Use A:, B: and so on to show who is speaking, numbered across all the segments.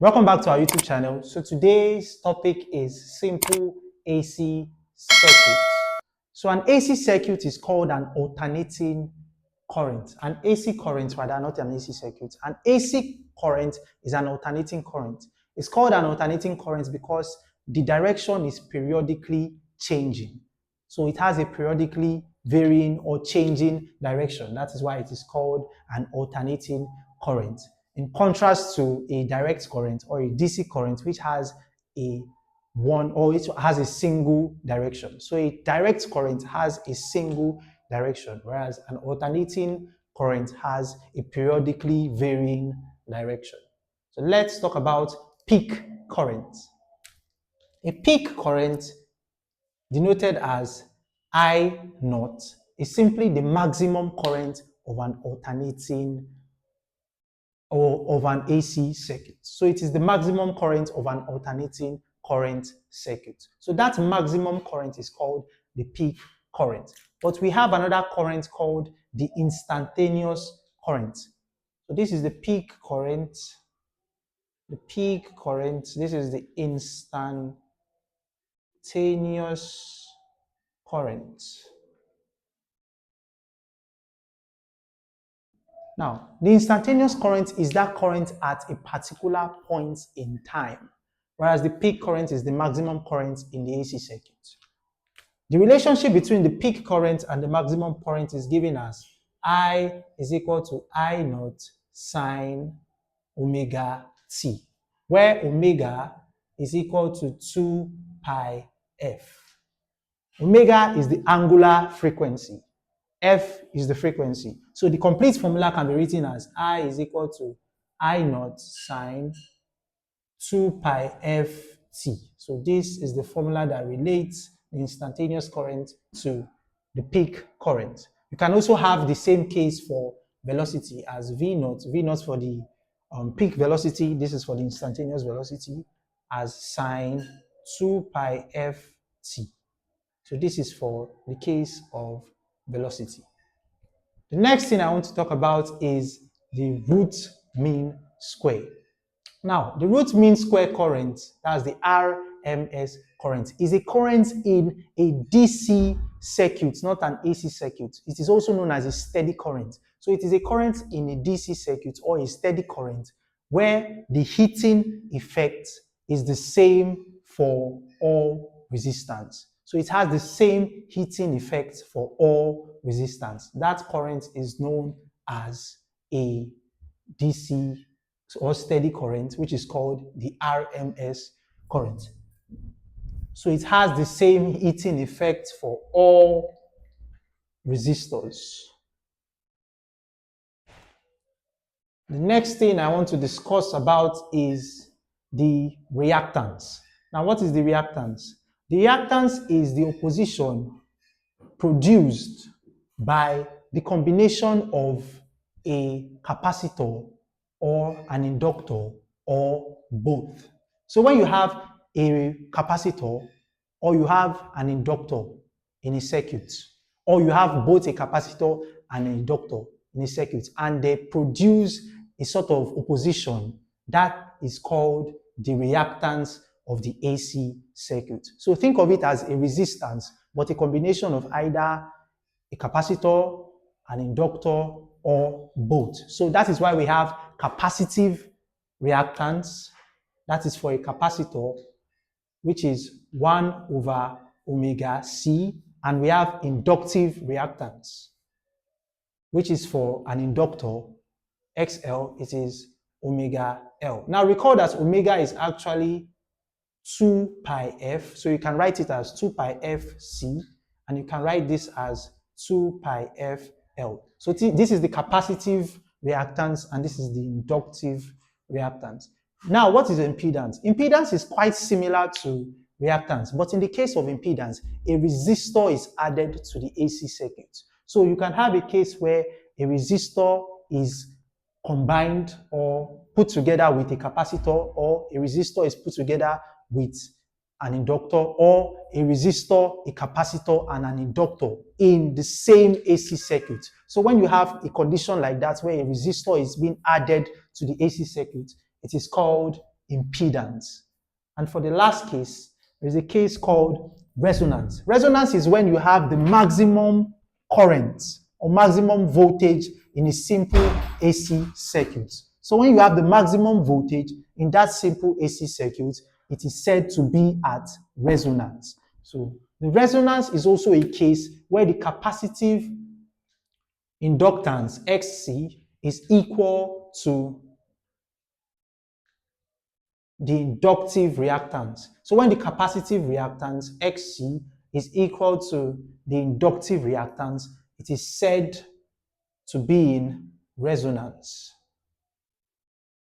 A: Welcome back to our YouTube channel. So today's topic is simple AC circuit. So an AC circuit is called an alternating current. An AC current, rather, not an AC circuit. An AC current is an alternating current. It's called an alternating current because the direction is periodically changing. So it has a periodically varying or changing direction. That is why it is called an alternating current. In contrast to a direct current or a DC current, which has a one or it has a single direction. So a direct current has a single direction, whereas an alternating current has a periodically varying direction. So let's talk about peak current. A peak current, denoted as I naught, is simply the maximum current of an alternating or of an AC circuit. So it is the maximum current of an alternating current circuit. So that maximum current is called the peak current. But we have another current called the instantaneous current. So this is the peak current. The peak current, this is the instantaneous current. Now, the instantaneous current is that current at a particular point in time, whereas the peak current is the maximum current in the AC circuit. The relationship between the peak current and the maximum current is given as I is equal to I naught sine omega t, where omega is equal to 2 pi f. Omega is the angular frequency. F is the frequency. So the complete formula can be written as I is equal to I naught sine 2 pi f t. So this is the formula that relates the instantaneous current to the peak current. You can also have the same case for velocity as V naught. V naught for the peak velocity. This is for the instantaneous velocity as sine 2 pi f t. So this is for the case of velocity. The next thing I want to talk about is the root mean square. Now, the root mean square current, that's the RMS current, is a current in a DC circuit, not an AC circuit. It is also known as a steady current. So it is a current in a DC circuit or a steady current where the heating effect is the same for all resistance. So it has the same heating effect for all resistance. That current is known as a DC or steady current, which is called the RMS current. So it has the same heating effect for all resistors. The next thing I want to discuss about is the reactance. Now, what is the reactance? The reactance is the opposition produced by the combination of a capacitor or an inductor or both. So when you have a capacitor or you have an inductor in a circuit, or you have both a capacitor and an inductor in a circuit, and they produce a sort of opposition, that is called the reactance of the AC circuit. So think of it as a resistance, but a combination of either a capacitor, an inductor, or both. So that is why we have capacitive reactance. That is for a capacitor, which is 1 over omega C, and we have inductive reactance, which is for an inductor, XL, it is omega L. Now recall that omega is actually 2 pi f, so you can write it as 2 pi f C, and you can write this as 2 pi f L. So this is the capacitive reactance, and this is the inductive reactance. Now, what is impedance? Impedance is quite similar to reactance, but in the case of impedance, a resistor is added to the AC circuit. So you can have a case where a resistor is combined or put together with a capacitor, or a resistor is put together with an inductor, or a resistor, a capacitor, and an inductor in the same AC circuit. So when you have a condition like that where a resistor is being added to the AC circuit, it is called impedance. And for the last case, there's a case called resonance. Resonance is when you have the maximum current or maximum voltage in a simple AC circuit. So when you have the maximum voltage in that simple AC circuit, it is said to be at resonance. So the resonance is also a case where the capacitive inductance XC is equal to the inductive reactance. So when the capacitive reactance XC is equal to the inductive reactance, it is said to be in resonance.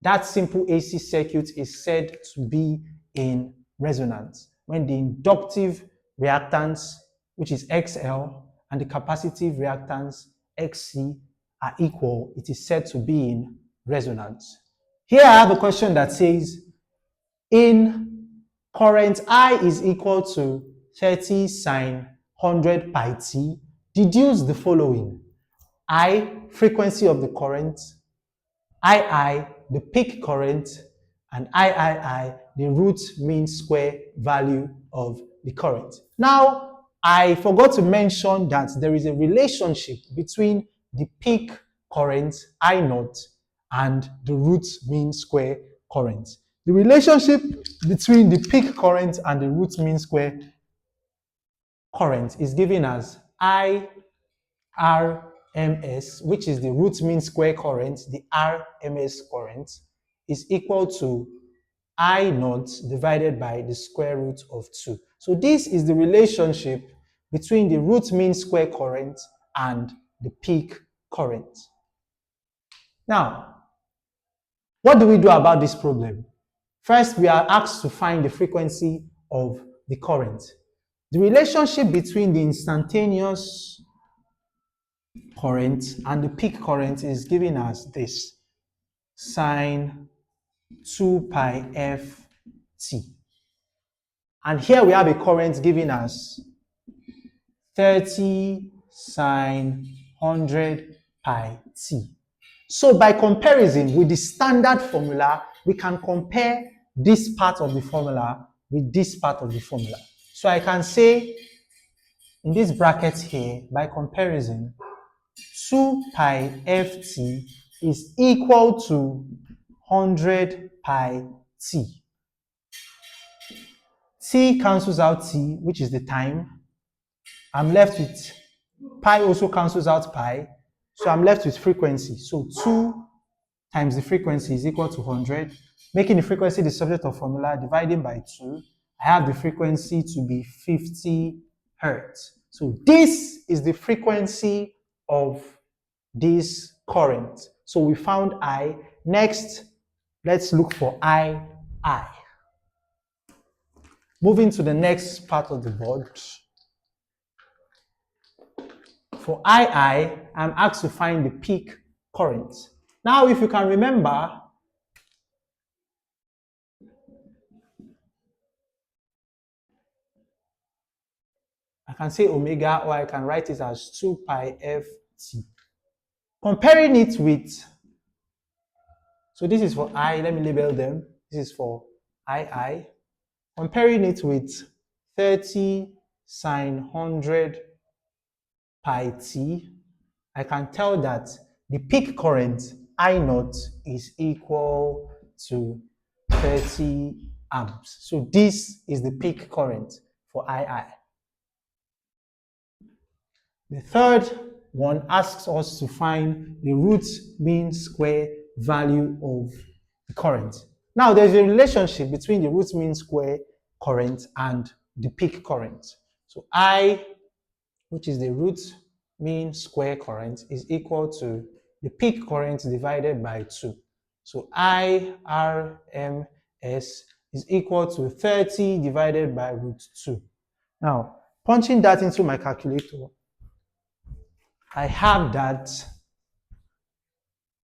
A: That simple AC circuit is said to be in resonance when the inductive reactance, which is XL, and the capacitive reactance XC are equal. It is said to be in resonance. Here I have a question that says, in current I is equal to 30 sine 100 pi t, deduce the following. I, frequency of the current, II, the peak current, and III, the root mean square value of the current. Now, I forgot to mention that there is a relationship between the peak current, I naught, and the root mean square current. The relationship between the peak current and the root mean square current is given as I RMS, which is the root mean square current, the RMS current, is equal to I naught divided by the square root of 2. So this is the relationship between the root mean square current and the peak current. Now, what do we do about this problem? First, we are asked to find the frequency of the current. The relationship between the instantaneous current and the peak current is given as this, sine 2 pi f t. And here we have a current given as 30 sine 100 pi t. So by comparison with the standard formula, we can compare this part of the formula with this part of the formula. So I can say in this bracket here, by comparison, 2 pi ft is equal to 100 pi t. T cancels out t, which is the time. I'm left with pi also cancels out pi, so I'm left with frequency. So 2 times the frequency is equal to 100, making the frequency the subject of formula, dividing by 2. I have the frequency to be 50 hertz. So this is the frequency of this current. So we found I. Next, let's look for II. Moving to the next part of the board. For II, I'm asked to find the peak current. Now, if you can remember, I can say omega, or I can write it as 2 pi ft. Comparing it with, so this is for I, let me label them. This is for II. Comparing it with 30 sine 100 pi t, I can tell that the peak current I naught is equal to 30 amps. So this is the peak current for II. The third one asks us to find the root mean square value of the current. Now there's a relationship between the root mean square current and the peak current. So I, which is the root mean square current, is equal to the peak current divided by 2. So I RMS is equal to 30 divided by root 2. Now, punching that into my calculator, I have that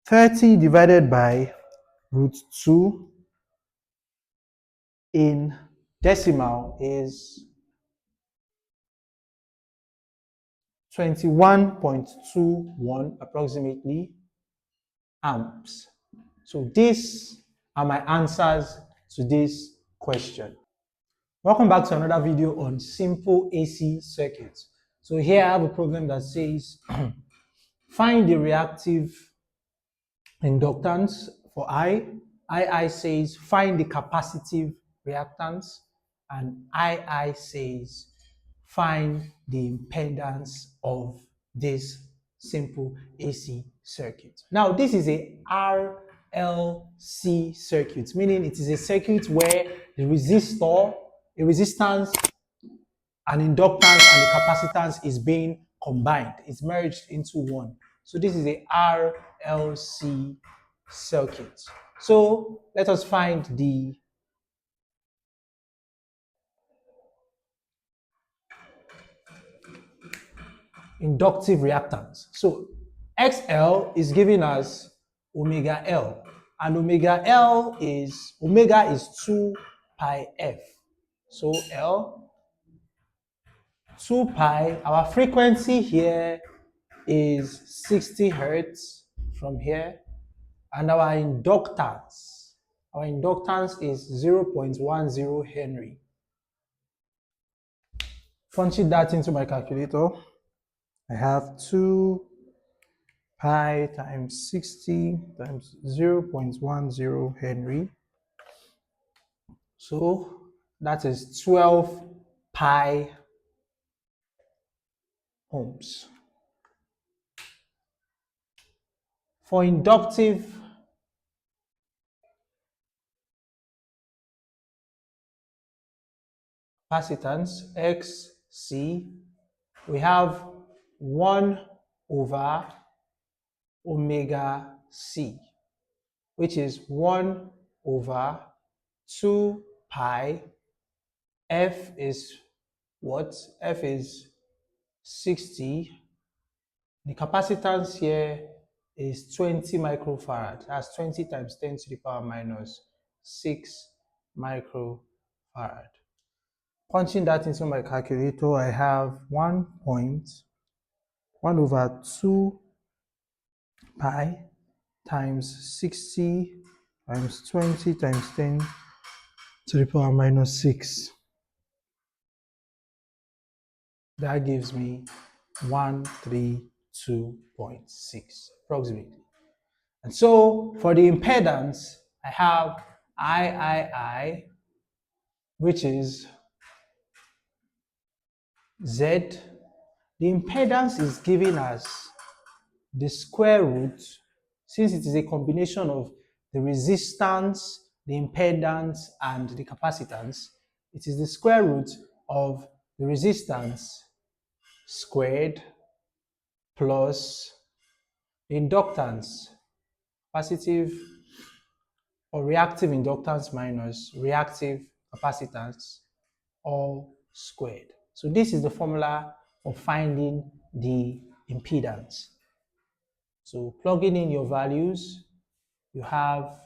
A: 30 divided by root 2 in decimal is 21.21 approximately amps. So these are my answers to this question. Welcome back to another video on simple AC circuits. So here I have a problem that says find the reactive inductance for I. II says find the capacitive reactance, and II says find the impedance of this simple AC circuit. Now this is a RLC circuit, meaning it is a circuit where the resistor, a resistance, an inductance, and the capacitance is being combined. It's merged into one. So this is a RLC circuit. So let us find the inductive reactance. So XL is giving us omega L, and omega is 2 pi F. So L, 2 pi, our frequency here is 60 hertz from here, and our inductance is 0.10 Henry. Punching that into my calculator, I have 2 pi times 60 times 0.10 Henry. So that is 12 pi ohms. For inductive capacitance, XC, we have 1 over omega C, which is 1 over 2 pi. F is what? F is 60. The capacitance here is 20 microfarad. That's 20 times 10 to the power minus 6 microfarad. Punching that into my calculator, I have 1 over 2 pi times 60 times 20 times 10 to the power minus 6. That gives me 132.6 approximately. And so for the impedance, I have III, which is Z. The impedance is giving us the square root, since it is a combination of the resistance, the impedance, and the capacitance. It is the square root of the resistance squared plus the inductance, capacitive or reactive inductance minus reactive capacitance, all squared. So this is the formula for finding the impedance. So plugging in your values, you have,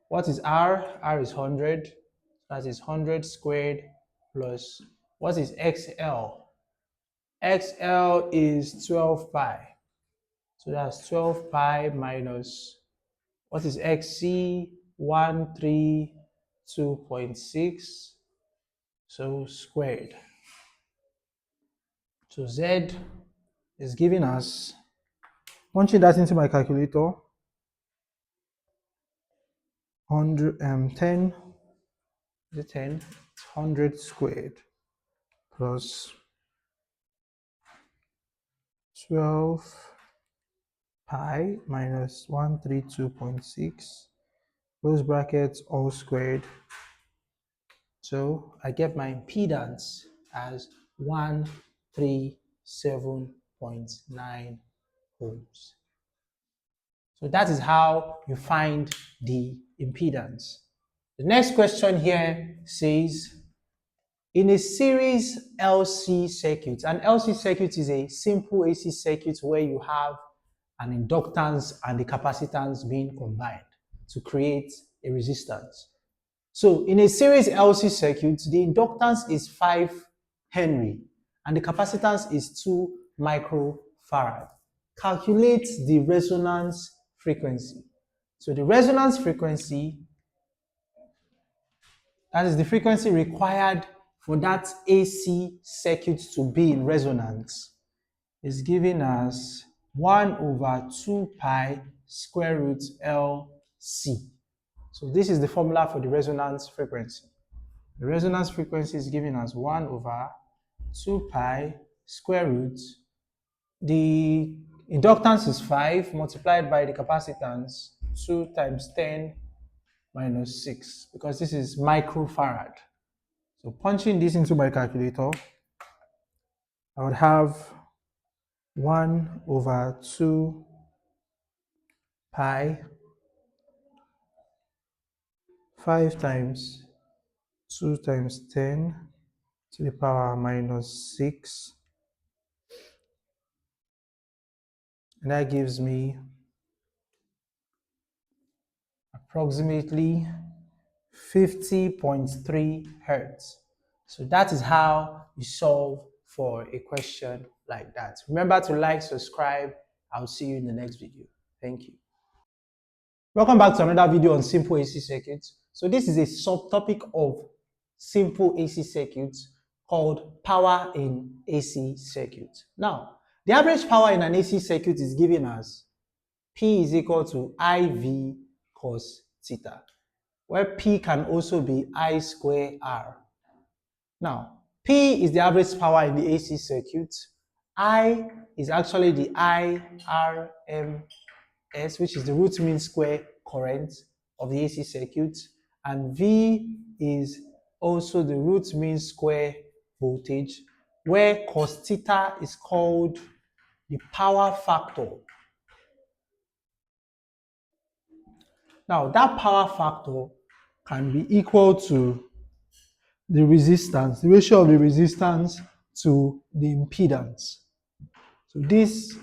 A: what is R? R is 100. That is 100 squared plus, what is XL? XL is 12 pi. So that's 12 pi minus, what is XC? 132.6. So squared. So Z is giving us, punching that into my calculator, 10, the 10, 100 squared plus 12 pi minus 132.6, close brackets, all squared. So I get my impedance as 137.9 ohms. So that is how you find the impedance. The next question here says, in a series LC circuit, an LC circuit is a simple AC circuit where you have an inductance and the capacitance being combined to create a resistance. So in a series LC circuit, the inductance is 5 Henry and the capacitance is 2 microfarad. Calculate the resonance frequency. So the resonance frequency That is the frequency required for that AC circuit to be in resonance, is given as 1 over 2 pi square root LC. So this is the formula for the resonance frequency. The resonance frequency is given as 1 over 2 pi square root. The inductance is 5 multiplied by the capacitance 2 times 10 minus 6, because this is microfarad. So punching this into my calculator, I would have 1 over 2 pi 5 times 2 times 10 to the power minus 6, and that gives me approximately 50.3 hertz. So that is how you solve for a question like that. Remember to like, subscribe. I'll see you in the next video. Thank you. Welcome back to another video on simple AC circuits. So this is a subtopic of simple AC circuits called power in AC circuits. Now, the average power in an AC circuit is given as P is equal to IV cos theta, where P can also be I square R. Now, P is the average power in the AC circuit. I is actually the RMS, which is the root mean square current of the AC circuit, and V is also the root mean square voltage, where cos theta is called the power factor. Now, that power factor can be equal to the resistance, the ratio of the resistance to the impedance. So this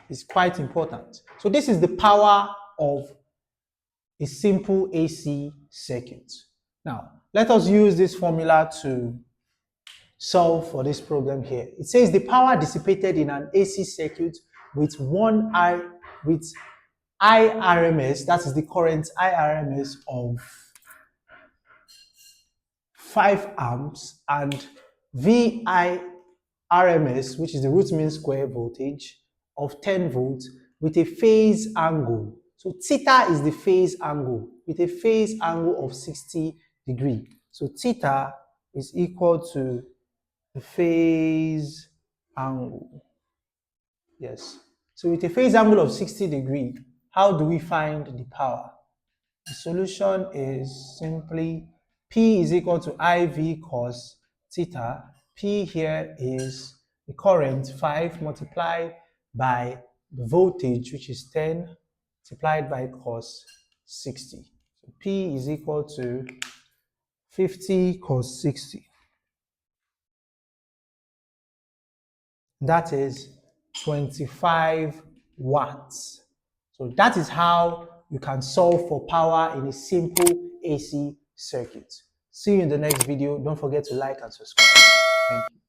A: is quite important. So this is the power of a simple AC circuit. Now, let us use this formula to solve for this problem here. It says the power dissipated in an AC circuit with IRMS, that is the current IRMS of 5 amps, and VIRMS, which is the root mean square voltage of 10 volts with a phase angle. So theta is the phase angle with a phase angle of 60 degrees. So theta is equal to the phase angle. Yes. So with a phase angle of 60 degrees, how do we find the power? The solution is simply P is equal to IV cos theta. P here is the current 5 multiplied by the voltage, which is 10 multiplied by cos 60. So P is equal to 50 cos 60. That is 25 watts. So that is how you can solve for power in a simple AC circuit. See you in the next video. Don't forget to like and subscribe. Thank you.